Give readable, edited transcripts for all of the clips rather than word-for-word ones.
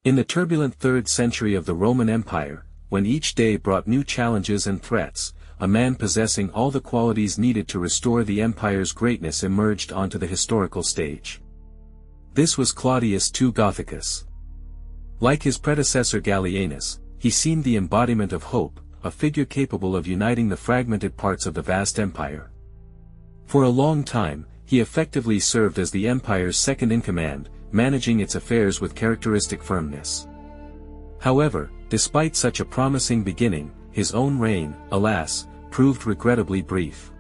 In the turbulent 3rd century of the Roman Empire, when each day brought new challenges and threats, a man possessing all the qualities needed to restore the empire's greatness emerged onto the historical stage. This was Claudius II Gothicus. Like his predecessor Gallienus, he seemed the embodiment of hope, a figure capable of uniting the fragmented parts of the vast empire. For a long time, he effectively served as the empire's second-in-command, managing its affairs with characteristic firmness. However, despite such a promising beginning, his own reign, alas, proved regrettably brief.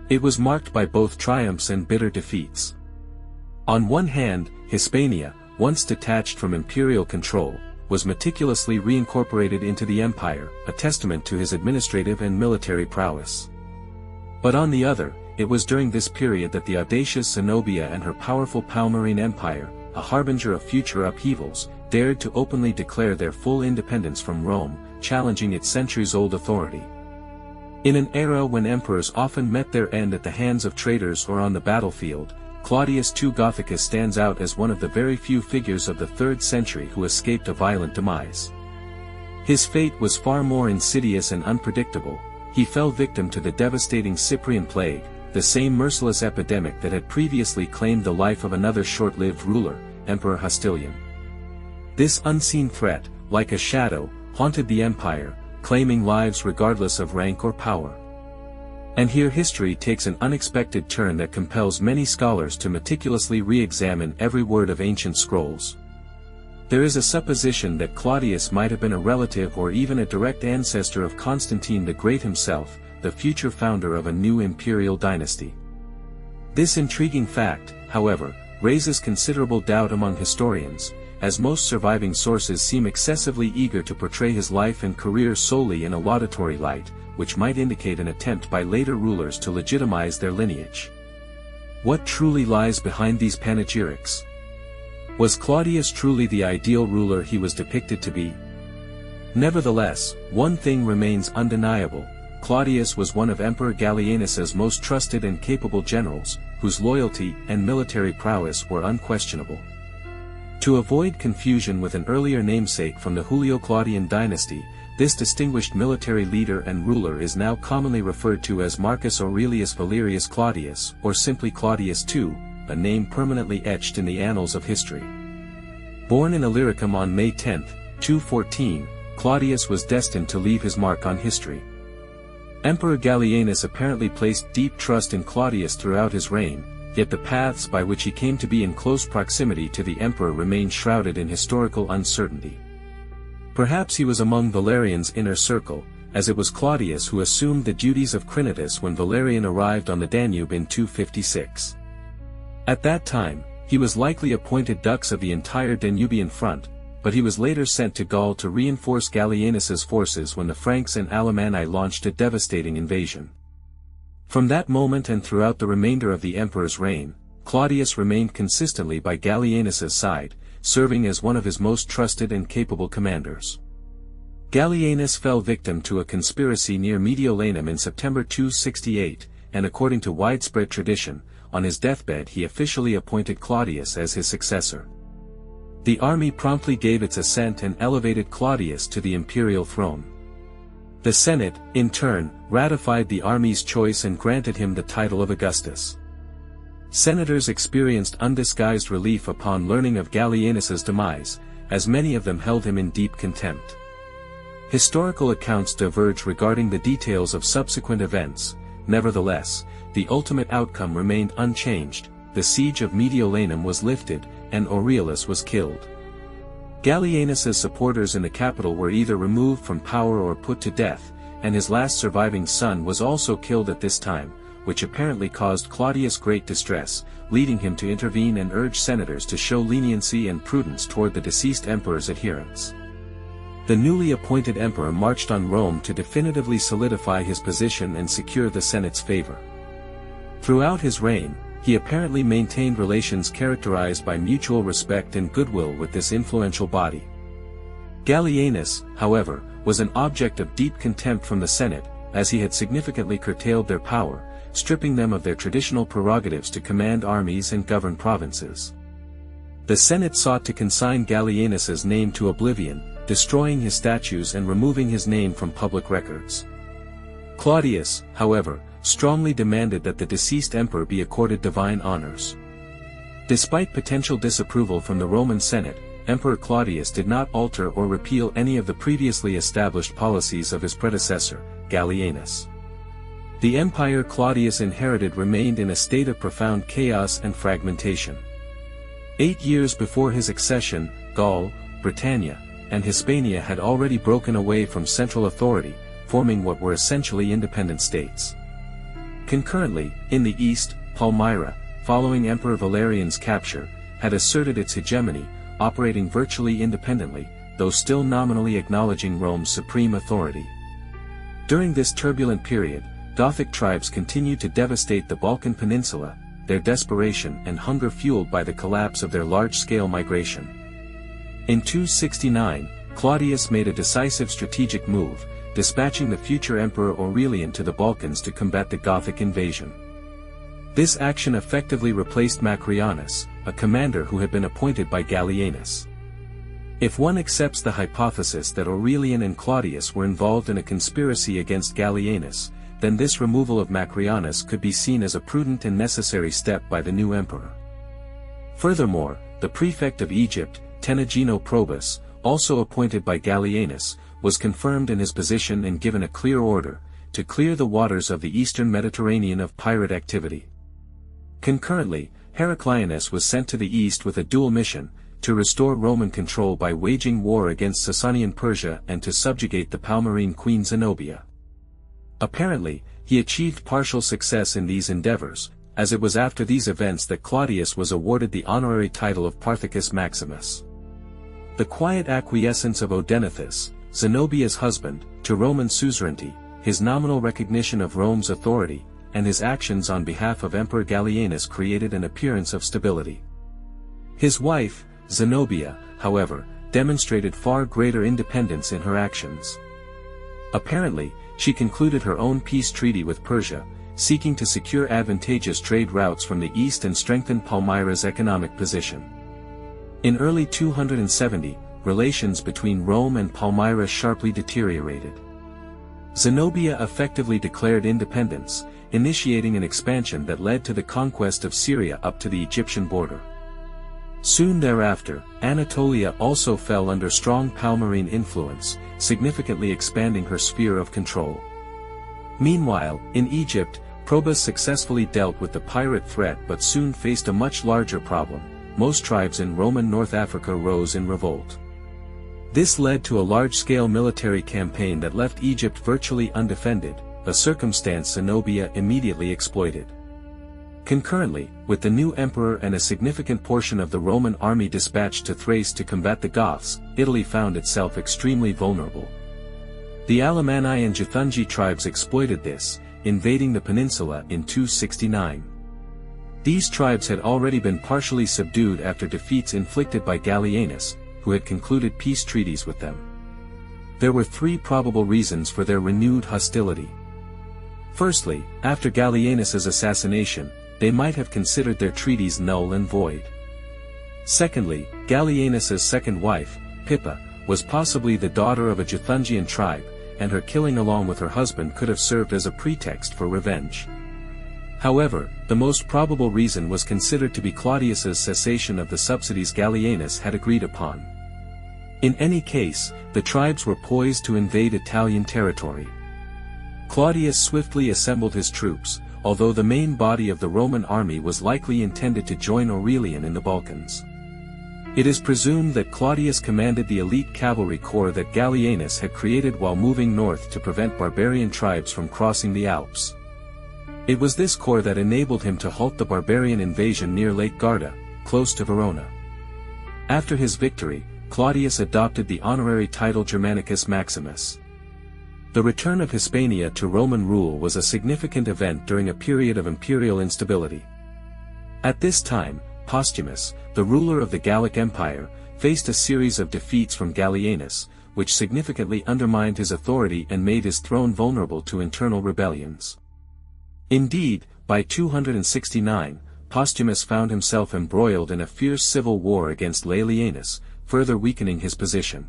It was marked by both triumphs and bitter defeats. On one hand, Hispania, once detached from imperial control, was meticulously reincorporated into the empire, a testament to his administrative and military prowess. But on the other, it was during this period that the audacious Zenobia and her powerful Palmyrene Empire, a harbinger of future upheavals, dared to openly declare their full independence from Rome, challenging its centuries-old authority. In an era when emperors often met their end at the hands of traitors or on the battlefield, Claudius II Gothicus stands out as one of the very few figures of the 3rd century who escaped a violent demise. His fate was far more insidious and unpredictable. He fell victim to the devastating Cyprian plague, the same merciless epidemic that had previously claimed the life of another short-lived ruler, Emperor Justinian. This unseen threat, like a shadow, haunted the empire, claiming lives regardless of rank or power. And here history takes an unexpected turn that compels many scholars to meticulously re-examine every word of ancient scrolls. There is a supposition that Claudius might have been a relative or even a direct ancestor of Constantine the Great himself, the future founder of a new imperial dynasty. This intriguing fact, however, raises considerable doubt among historians, as most surviving sources seem excessively eager to portray his life and career solely in a laudatory light, which might indicate an attempt by later rulers to legitimize their lineage. What truly lies behind these panegyrics? Was Claudius truly the ideal ruler he was depicted to be? Nevertheless, one thing remains undeniable: Claudius was one of Emperor Gallienus's most trusted and capable generals, whose loyalty and military prowess were unquestionable. To avoid confusion with an earlier namesake from the Julio-Claudian dynasty, this distinguished military leader and ruler is now commonly referred to as Marcus Aurelius Valerius Claudius, or simply Claudius II, a name permanently etched in the annals of history. Born in Illyricum on May 10, 214, Claudius was destined to leave his mark on history. Emperor Gallienus apparently placed deep trust in Claudius throughout his reign, yet the paths by which he came to be in close proximity to the emperor remain shrouded in historical uncertainty. Perhaps he was among Valerian's inner circle, as it was Claudius who assumed the duties of Crinitus when Valerian arrived on the Danube in 256. At that time, he was likely appointed dux of the entire Danubian front, but he was later sent to Gaul to reinforce Gallienus's forces when the Franks and Alemanni launched a devastating invasion. From that moment and throughout the remainder of the emperor's reign, Claudius remained consistently by Gallienus's side, serving as one of his most trusted and capable commanders. Gallienus fell victim to a conspiracy near Mediolanum in September 268, and according to widespread tradition, on his deathbed he officially appointed Claudius as his successor. The army promptly gave its assent and elevated Claudius to the imperial throne. The Senate, in turn, ratified the army's choice and granted him the title of Augustus. Senators experienced undisguised relief upon learning of Gallienus's demise, as many of them held him in deep contempt. Historical accounts diverge regarding the details of subsequent events. Nevertheless, the ultimate outcome remained unchanged: the siege of Mediolanum was lifted, and Aurelius was killed. Gallienus's supporters in the capital were either removed from power or put to death, and his last surviving son was also killed at this time, which apparently caused Claudius great distress, leading him to intervene and urge senators to show leniency and prudence toward the deceased emperor's adherents. The newly appointed emperor marched on Rome to definitively solidify his position and secure the Senate's favor. Throughout his reign, he apparently maintained relations characterized by mutual respect and goodwill with this influential body. Gallienus, however, was an object of deep contempt from the Senate, as he had significantly curtailed their power, stripping them of their traditional prerogatives to command armies and govern provinces. The Senate sought to consign Gallienus's name to oblivion, destroying his statues and removing his name from public records. Claudius, however, strongly demanded that the deceased emperor be accorded divine honors. Despite potential disapproval from the Roman Senate, Emperor Claudius did not alter or repeal any of the previously established policies of his predecessor, Gallienus. The empire Claudius inherited remained in a state of profound chaos and fragmentation. 8 years before his accession, Gaul, Britannia, and Hispania had already broken away from central authority, forming what were essentially independent states. Concurrently, in the east, Palmyra, following Emperor Valerian's capture, had asserted its hegemony, operating virtually independently, though still nominally acknowledging Rome's supreme authority. During this turbulent period, Gothic tribes continued to devastate the Balkan Peninsula, their desperation and hunger fueled by the collapse of their large-scale migration. In 269, Claudius made a decisive strategic move, dispatching the future Emperor Aurelian to the Balkans to combat the Gothic invasion. This action effectively replaced Macrianus, a commander who had been appointed by Gallienus. If one accepts the hypothesis that Aurelian and Claudius were involved in a conspiracy against Gallienus, then this removal of Macrianus could be seen as a prudent and necessary step by the new emperor. Furthermore, the prefect of Egypt, Tenagino Probus, also appointed by Gallienus, was confirmed in his position and given a clear order, to clear the waters of the eastern Mediterranean of pirate activity. Concurrently, Heraclianus was sent to the east with a dual mission, to restore Roman control by waging war against Sasanian Persia and to subjugate the Palmyrene queen Zenobia. Apparently, he achieved partial success in these endeavors, as it was after these events that Claudius was awarded the honorary title of Parthicus Maximus. The quiet acquiescence of Odenathus, Zenobia's husband, to Roman suzerainty, his nominal recognition of Rome's authority, and his actions on behalf of Emperor Gallienus created an appearance of stability. His wife, Zenobia, however, demonstrated far greater independence in her actions. Apparently, she concluded her own peace treaty with Persia, seeking to secure advantageous trade routes from the east and strengthen Palmyra's economic position. In early 270, relations between Rome and Palmyra sharply deteriorated. Zenobia effectively declared independence, initiating an expansion that led to the conquest of Syria up to the Egyptian border. Soon thereafter, Anatolia also fell under strong Palmyrene influence, significantly expanding her sphere of control. Meanwhile, in Egypt, Probus successfully dealt with the pirate threat but soon faced a much larger problem. Most tribes in Roman North Africa rose in revolt. This led to a large-scale military campaign that left Egypt virtually undefended, a circumstance Zenobia immediately exploited. Concurrently, with the new emperor and a significant portion of the Roman army dispatched to Thrace to combat the Goths, Italy found itself extremely vulnerable. The Alemanni and Juthungi tribes exploited this, invading the peninsula in 269. These tribes had already been partially subdued after defeats inflicted by Gallienus, who had concluded peace treaties with them. There were three probable reasons for their renewed hostility. Firstly, after Gallienus's assassination, they might have considered their treaties null and void. Secondly, Gallienus's second wife, Pippa, was possibly the daughter of a Juthungian tribe, and her killing along with her husband could have served as a pretext for revenge. However, the most probable reason was considered to be Claudius's cessation of the subsidies Gallienus had agreed upon. In any case, the tribes were poised to invade Italian territory. Claudius swiftly assembled his troops, although the main body of the Roman army was likely intended to join Aurelian in the Balkans. It is presumed that Claudius commanded the elite cavalry corps that Gallienus had created while moving north to prevent barbarian tribes from crossing the Alps. It was this corps that enabled him to halt the barbarian invasion near Lake Garda, close to Verona. After his victory, Claudius adopted the honorary title Germanicus Maximus. The return of Hispania to Roman rule was a significant event during a period of imperial instability. At this time, Postumus, the ruler of the Gallic Empire, faced a series of defeats from Gallienus, which significantly undermined his authority and made his throne vulnerable to internal rebellions. Indeed, by 269, Postumus found himself embroiled in a fierce civil war against Gallienus, further weakening his position.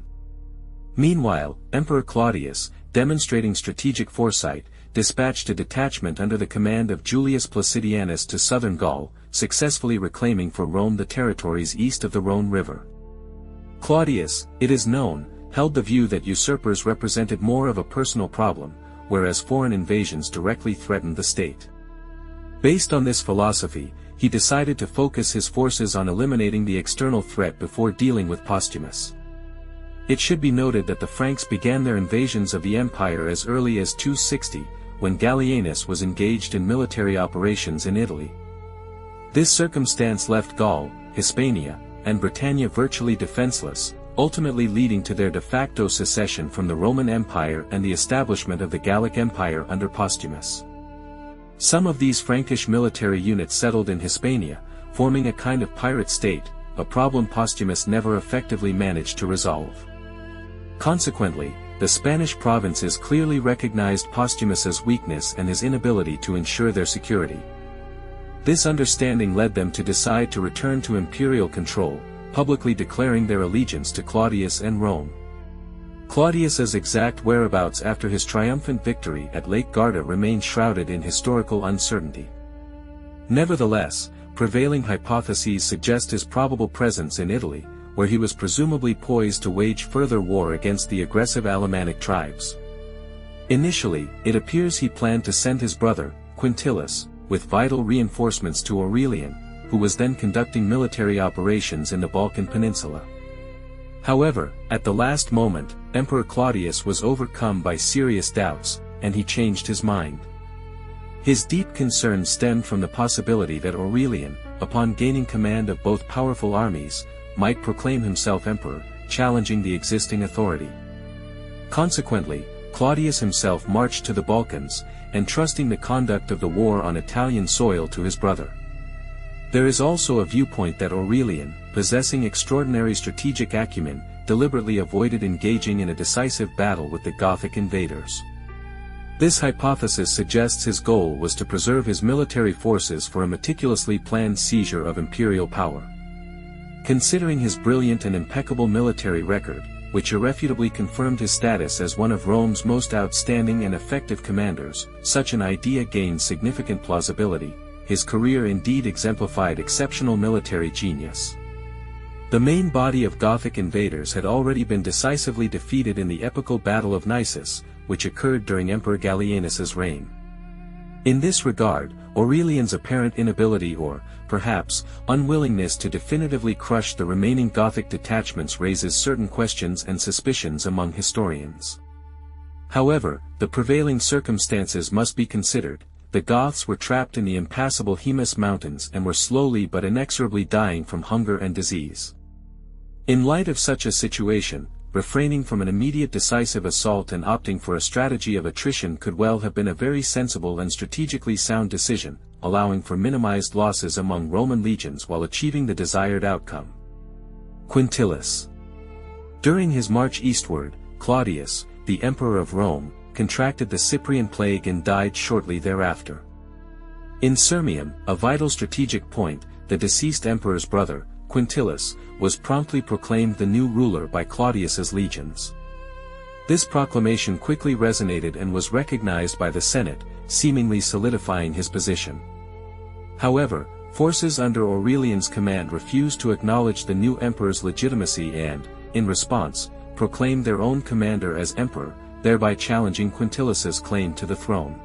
Meanwhile, Emperor Claudius, demonstrating strategic foresight, dispatched a detachment under the command of Julius Placidianus to southern Gaul, successfully reclaiming for Rome the territories east of the Rhone River. Claudius, it is known, held the view that usurpers represented more of a personal problem, whereas foreign invasions directly threatened the state. Based on this philosophy, he decided to focus his forces on eliminating the external threat before dealing with Postumus. It should be noted that the Franks began their invasions of the empire as early as 260, when Gallienus was engaged in military operations in Italy. This circumstance left Gaul, Hispania, and Britannia virtually defenseless, ultimately leading to their de facto secession from the Roman Empire and the establishment of the Gallic Empire under Postumus. Some of these Frankish military units settled in Hispania, forming a kind of pirate state, a problem Postumus never effectively managed to resolve. Consequently, the Spanish provinces clearly recognized Postumus's weakness and his inability to ensure their security. This understanding led them to decide to return to imperial control, publicly declaring their allegiance to Claudius and Rome. Claudius's exact whereabouts after his triumphant victory at Lake Garda remain shrouded in historical uncertainty. Nevertheless, prevailing hypotheses suggest his probable presence in Italy, where he was presumably poised to wage further war against the aggressive Alemannic tribes. Initially, it appears he planned to send his brother, Quintillus, with vital reinforcements to Aurelian, who was then conducting military operations in the Balkan Peninsula. However, at the last moment, Emperor Claudius was overcome by serious doubts, and he changed his mind. His deep concern stemmed from the possibility that Aurelian, upon gaining command of both powerful armies, might proclaim himself emperor, challenging the existing authority. Consequently, Claudius himself marched to the Balkans, entrusting the conduct of the war on Italian soil to his brother. There is also a viewpoint that Aurelian, possessing extraordinary strategic acumen, deliberately avoided engaging in a decisive battle with the Gothic invaders. This hypothesis suggests his goal was to preserve his military forces for a meticulously planned seizure of imperial power. Considering his brilliant and impeccable military record, which irrefutably confirmed his status as one of Rome's most outstanding and effective commanders, such an idea gained significant plausibility. His career indeed exemplified exceptional military genius. The main body of Gothic invaders had already been decisively defeated in the epical Battle of Nisus, which occurred during Emperor Gallienus's reign. In this regard, Aurelian's apparent inability or, perhaps, unwillingness to definitively crush the remaining Gothic detachments raises certain questions and suspicions among historians. However, the prevailing circumstances must be considered. The Goths were trapped in the impassable Haemus mountains and were slowly but inexorably dying from hunger and disease. In light of such a situation, refraining from an immediate decisive assault and opting for a strategy of attrition could well have been a very sensible and strategically sound decision, allowing for minimized losses among Roman legions while achieving the desired outcome. Quintillus. During his march eastward, Claudius, the Emperor of Rome, contracted the Cyprian plague and died shortly thereafter. In Sirmium, a vital strategic point, the deceased emperor's brother, Quintillus, was promptly proclaimed the new ruler by Claudius's legions. This proclamation quickly resonated and was recognized by the Senate, seemingly solidifying his position. However, forces under Aurelian's command refused to acknowledge the new emperor's legitimacy and, in response, proclaimed their own commander as emperor, thereby challenging Quintillus's claim to the throne.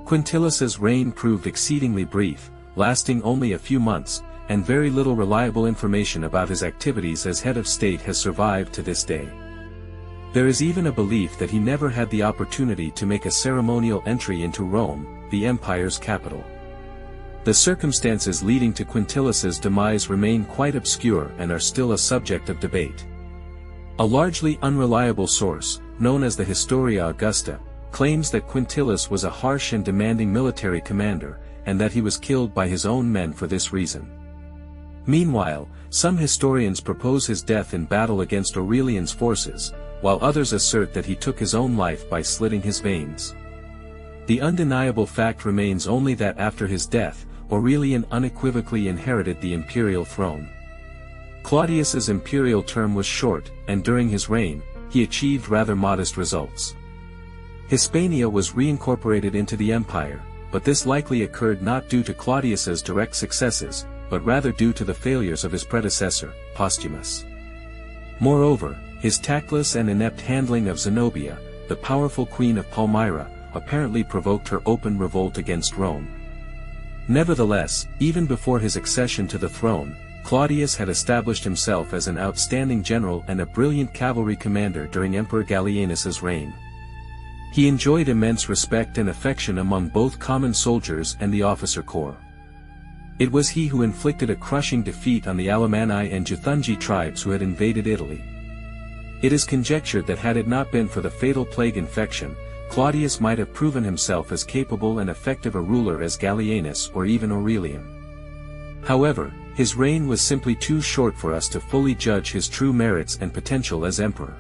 Quintillus's reign proved exceedingly brief, lasting only a few months, and very little reliable information about his activities as head of state has survived to this day. There is even a belief that he never had the opportunity to make a ceremonial entry into Rome, the empire's capital. The circumstances leading to Quintillus's demise remain quite obscure and are still a subject of debate. A largely unreliable source, known as the Historia Augusta, claims that Quintillus was a harsh and demanding military commander, and that he was killed by his own men for this reason. Meanwhile, some historians propose his death in battle against Aurelian's forces, while others assert that he took his own life by slitting his veins. The undeniable fact remains only that after his death, Aurelian unequivocally inherited the imperial throne. Claudius's imperial term was short, and during his reign, he achieved rather modest results. Hispania was reincorporated into the empire, but this likely occurred not due to Claudius's direct successes, but rather due to the failures of his predecessor, Postumus. Moreover, his tactless and inept handling of Zenobia, the powerful queen of Palmyra, apparently provoked her open revolt against Rome. Nevertheless, even before his accession to the throne, Claudius had established himself as an outstanding general and a brilliant cavalry commander during Emperor Gallienus's reign. He enjoyed immense respect and affection among both common soldiers and the officer corps. It was he who inflicted a crushing defeat on the Alemanni and Juthungi tribes who had invaded Italy. It is conjectured that had it not been for the fatal plague infection, Claudius might have proven himself as capable and effective a ruler as Gallienus or even Aurelian. However, his reign was simply too short for us to fully judge his true merits and potential as emperor.